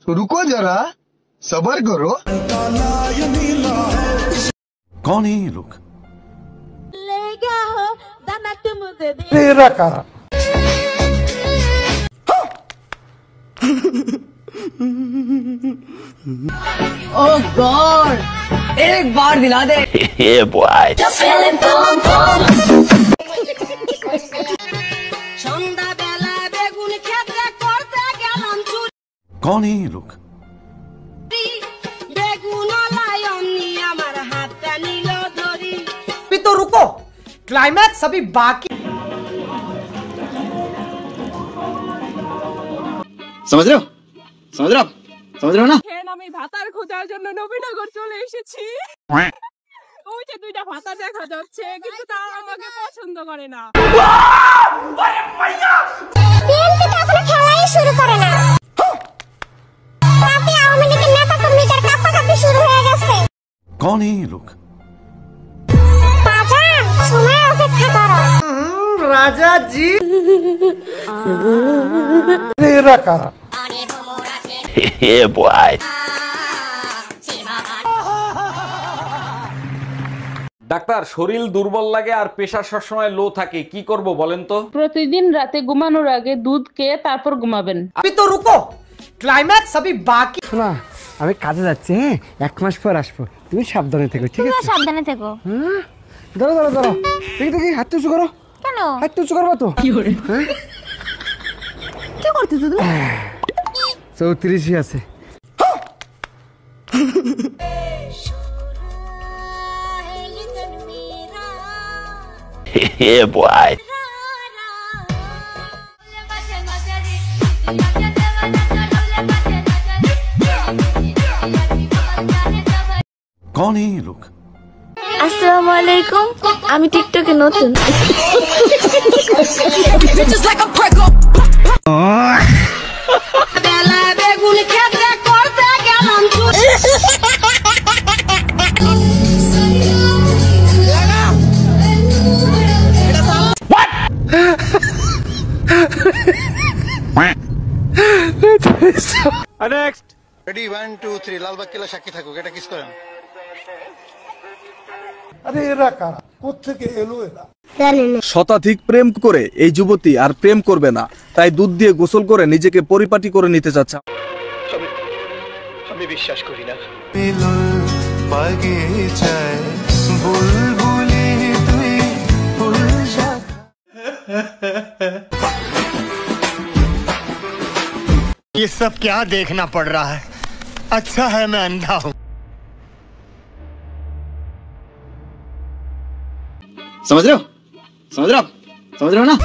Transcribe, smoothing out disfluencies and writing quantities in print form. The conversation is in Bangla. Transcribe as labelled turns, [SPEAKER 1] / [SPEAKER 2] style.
[SPEAKER 1] रुको जरा, सबर करो।
[SPEAKER 2] कौन है ये लोग?
[SPEAKER 3] तेरा कारा।
[SPEAKER 4] ओह गॉड, एक बार दिला दे।
[SPEAKER 2] ये बॉय। कौन है ये लोग?
[SPEAKER 3] अभी तो रुको, क्लाइमैक्स अभी बाकी।
[SPEAKER 5] समझ रहे हो? समझ रहे हो? समझ रहे हो ना?
[SPEAKER 6] আমি ভাতার খোঁজার জন্য নবীনগর চলে এসেছি। ওই যে দুইটা ভাতা দেখা যাচ্ছে, কিন্তু তারা আমাকে পছন্দ করে না।
[SPEAKER 7] বিএনপি তো এখনো খেলাই শুরু করে না। পার্টি আওয়ামী লীগের নেতা কর্মীদের কাপাকাপি শুরু হয়ে গেছে।
[SPEAKER 2] कौन है ये लोग?
[SPEAKER 7] বাজান, সময় অপেক্ষা করো।
[SPEAKER 3] राजा जी। तेरा कारा।
[SPEAKER 2] ये बॉय।
[SPEAKER 8] ডাক্তার, শরীর দুর্বল লাগে আর প্রেশার সবসময় লো থাকে, কি করব বলেন তো?
[SPEAKER 6] প্রতিদিন রাতে ঘুমানোর আগে দুধ খেয়ে তারপর ঘুমাবেন।
[SPEAKER 3] अभी तो रुको, ক্লাইম্যাক্স अभी बाकी।
[SPEAKER 9] শোনা, আমি কাজে যাচ্ছি, হ্যাঁ 1 মাস পর আসবো, তুমি সাবধানে থেকো, ঠিক আছে?
[SPEAKER 7] সাবধানে থেকো।
[SPEAKER 9] ধরো ধরো ধরো, দেখি হাত উঁচু করো।
[SPEAKER 7] কেন?
[SPEAKER 9] হাত উঁচু করবা তো?
[SPEAKER 7] কি করতেছ তুমি?
[SPEAKER 9] 34 আছে।
[SPEAKER 2] ये बॉय। कौन है ये लोग?
[SPEAKER 7] আসসালামু আলাইকুম, আমি টিকটকে নতুন।
[SPEAKER 1] नेक्स्ट रेडी 1 2 3 लालबाग किला साक्षी থাকুক এটা কিস করেন
[SPEAKER 3] अरे एरा कारा কোত্থেকে এলো এরা?
[SPEAKER 10] শতাধিক প্রেম করে এই যুবতী আর প্রেম করবে না, তাই দুধ দিয়ে গোসল করে নিজেকে পরিপাটি করে নিতে চাচ্ছে।
[SPEAKER 1] আমি বিশ্বাস করি না।
[SPEAKER 11] ये सब क्या देखना पड़ रहा है? अच्छा है मैं अंधा हूँ।
[SPEAKER 5] समझ रहे हो? समझ रहे हो? समझ रहे हो ना?